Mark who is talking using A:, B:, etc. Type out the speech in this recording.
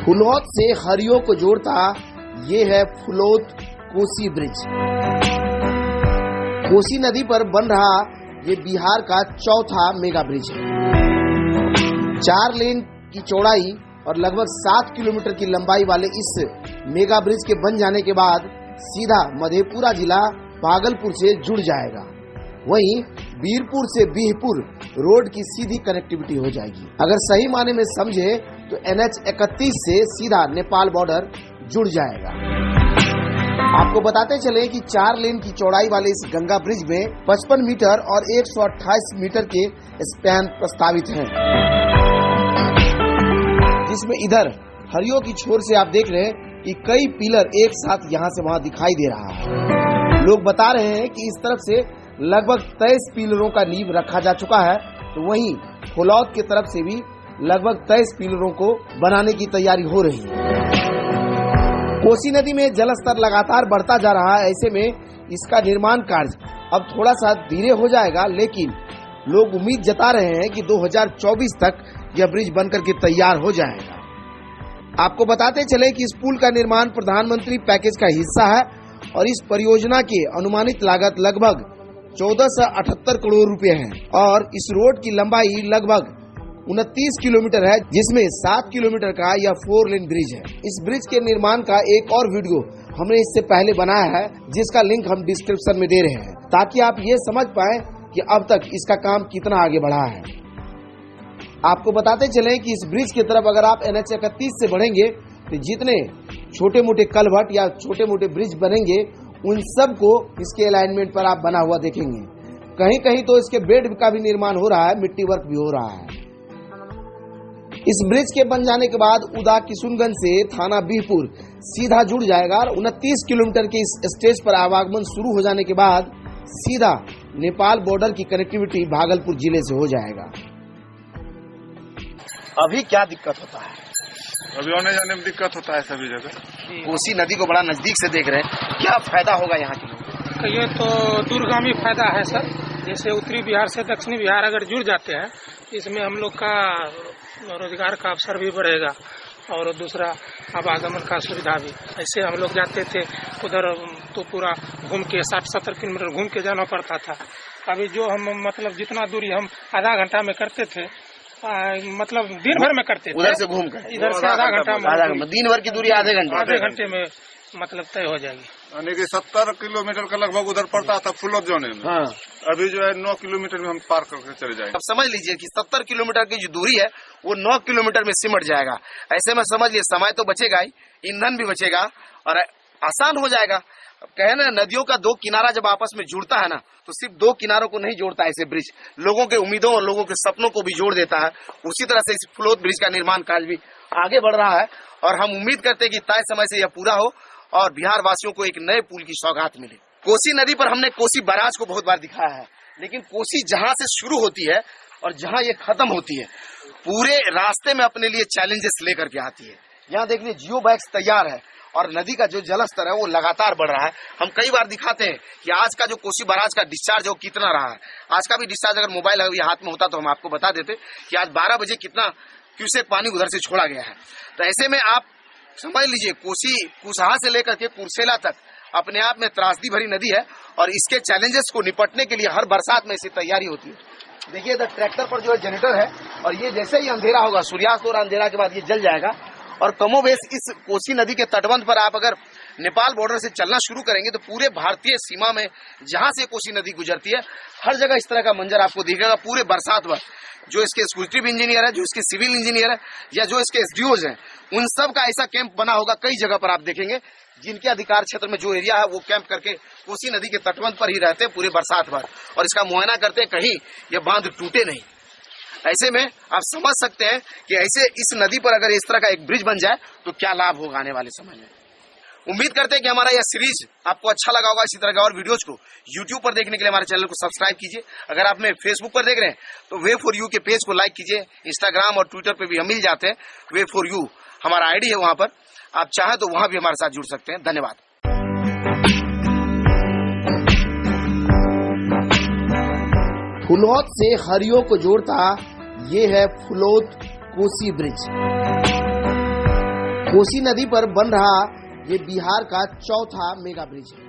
A: फुलौत से हरियो को जोड़ता ये है फुलौत कोसी ब्रिज। कोसी नदी पर बन रहा ये बिहार का चौथा मेगा ब्रिज है। 4 लेन की चौड़ाई और लगभग 7 किलोमीटर की लंबाई वाले इस मेगा ब्रिज के बन जाने के बाद सीधा मधेपुरा जिला भागलपुर से जुड़ जाएगा। वहीं बीरपुर से बिहपुर रोड की सीधी कनेक्टिविटी हो जाएगी। अगर सही माने में समझे तो NH 31 से सीधा नेपाल बॉर्डर जुड़ जाएगा। आपको बताते चले कि 4 लेन की चौड़ाई वाले इस गंगा ब्रिज में 55 मीटर और 128 मीटर के स्पैन प्रस्तावित हैं, जिसमें इधर हरियो की छोर से आप देख रहे हैं कि कई पिलर एक साथ यहाँ से वहाँ दिखाई दे रहा है। लोग बता रहे हैं कि इस तरफ से लगभग 23 पिलरों का नींव रखा जा चुका है, तो वहीं फुलौत की तरफ से भी लगभग 23 पिलरों को बनाने की तैयारी हो रही है। कोसी नदी में जलस्तर लगातार बढ़ता जा रहा है, ऐसे में इसका निर्माण कार्य अब थोड़ा सा धीरे हो जाएगा, लेकिन लोग उम्मीद जता रहे हैं कि 2024 तक यह ब्रिज बनकर के तैयार हो जाएगा। आपको बताते चले कि इस पुल का निर्माण प्रधानमंत्री पैकेज का हिस्सा है और इस परियोजना की अनुमानित लागत लगभग 1478 करोड़ रुपए है और इस रोड की लंबाई लगभग 29 किलोमीटर है, जिसमें 7 किलोमीटर का यह 4 लेन ब्रिज है। इस ब्रिज के निर्माण का एक और वीडियो हमने इससे पहले बनाया है, जिसका लिंक हम डिस्क्रिप्शन में दे रहे हैं, ताकि आप ये समझ पाए कि अब तक इसका काम कितना आगे बढ़ा है। आपको बताते चले कि इस ब्रिज की तरफ अगर आप NH 31 से बढ़ेंगे तो जितने छोटे मोटे कलवर्ट या छोटे मोटे ब्रिज बनेंगे उन सब को इसके अलाइनमेंट पर आप बना हुआ देखेंगे। कहीं कहीं तो इसके बेड का भी निर्माण हो रहा है, मिट्टी वर्क भी हो रहा है। इस ब्रिज के बन जाने के बाद उदा किशुनगंज से थाना बिहपुर सीधा जुड़ जाएगा और 29 किलोमीटर के इस स्टेज पर आवागमन शुरू हो जाने के बाद सीधा नेपाल बॉर्डर की कनेक्टिविटी भागलपुर जिले से हो जाएगा। अभी क्या दिक्कत होता है?
B: अभी आने जाने में दिक्कत होता है सभी जगह।
A: कोसी नदी को बड़ा नजदीक से देख रहे हैं, क्या फायदा होगा यहाँ के लोगों?
C: ये तो दूरगामी फायदा है सर। जैसे उत्तरी बिहार से दक्षिणी बिहार अगर जुड़ जाते हैं, इसमें हम लोग का रोजगार का अवसर भी बढ़ेगा और दूसरा आवागमन का सुविधा भी। ऐसे हम लोग जाते थे उधर तो पूरा घूम के 60-70 किलोमीटर घूम के जाना पड़ता था। अभी जो हम मतलब जितना दूरी हम आधा घंटा में करते थे, मतलब दिन भर में करते थे,
A: उधर से घूम कर
C: इधर से आधा घंटा में,
A: दिन भर की दूरी आधे
C: घंटे में मतलब तय हो जाएगी।
B: यानी कि 70 किलोमीटर का लगभग उधर पड़ता था फुलौत जाने में।
A: हाँ।
B: अभी जो है 9 किलोमीटर में हम पार करके चले जाएंगे।
A: अब समझ लीजिए कि 70 किलोमीटर की जो दूरी है वो 9 किलोमीटर में सिमट जाएगा। ऐसे में समझ लीजिए समय तो बचेगा ही, ईंधन भी बचेगा और आसान हो जाएगा। कहे ना, नदियों का 2 किनारा जब आपस में जुड़ता है ना, तो सिर्फ 2 किनारों को नहीं जोड़ता ऐसे ब्रिज, लोगों के उम्मीदों और लोगों के सपनों को भी जोड़ देता है। उसी तरह से इस फुलौत ब्रिज का निर्माण कार्य भी आगे बढ़ रहा है और हम उम्मीद करते हैं कि तय समय से यह पूरा हो और बिहार वासियों को एक नए पुल की सौगात मिले। कोसी नदी पर हमने कोसी बैराज को बहुत बार दिखाया है, लेकिन कोसी जहां से शुरू होती है और जहां ये खत्म होती है, पूरे रास्ते में अपने लिए चैलेंजेस लेकर के आती है। यहाँ देखिए जियो बैग्स तैयार है और नदी का जो जलस्तर है वो लगातार बढ़ रहा है। हम कई बार दिखाते हैं कि आज का जो कोसी बैराज का डिस्चार्ज है वो कितना रहा है। आज का भी डिस्चार्ज अगर मोबाइल अगर हाथ में होता तो हम आपको बता देते कि आज 12 बजे कितना क्यूसेक पानी उधर से छोड़ा गया है। तो ऐसे में आप समझ लीजिए कोसी कुसहा से लेकर के कुर्सेला तक अपने आप में त्रासदी भरी नदी है और इसके चैलेंजेस को निपटने के लिए हर बरसात में इसकी तैयारी होती है। देखिए इधर ट्रैक्टर पर जो है जनरेटर है और ये जैसे ही अंधेरा होगा, सूर्यास्त और अंधेरा के बाद ये जल जाएगा और कमोबेश इस कोसी नदी के तटबंध पर आप अगर नेपाल बॉर्डर से चलना शुरू करेंगे तो पूरे भारतीय सीमा में जहां से कोसी नदी गुजरती है हर जगह इस तरह का मंजर आपको दिखेगा। पूरे बरसात भर जो इसके एक्जीक्यूटिव इंजीनियर है, जो इसके सिविल इंजीनियर है या जो इसके एसडीओज हैं, उन सब का ऐसा कैंप बना होगा कई जगह पर आप देखेंगे, जिनके अधिकार क्षेत्र में जो एरिया है वो कैंप करके कोसी नदी के तटबंध पर ही रहते हैं पूरे बरसात भर और इसका मुआयना करते हैं कहीं ये बांध टूटे नहीं। ऐसे में आप समझ सकते हैं कि ऐसे इस नदी पर अगर इस तरह का एक ब्रिज बन जाए तो क्या लाभ होगा आने वाले समय में। उम्मीद करते हैं कि हमारा यह सीरीज आपको अच्छा लगा होगा। इसी तरह के और वीडियोज को YouTube पर देखने के लिए हमारे चैनल को सब्सक्राइब कीजिए। अगर आप हमें फेसबुक पर देख रहे हैं तो वे फॉर यू के पेज को लाइक कीजिए। इंस्टाग्राम और ट्विटर पर भी हम मिल जाते हैं, वे फॉर यू हमारा आईडी है, वहां पर आप चाहें तो वहां भी हमारे साथ जुड़ सकते हैं। धन्यवाद। फुलौत से हरियो को जोड़ता ये है फुलौत कोसी ब्रिज। कोसी नदी पर बन रहा ये बिहार का चौथा मेगा ब्रिज है।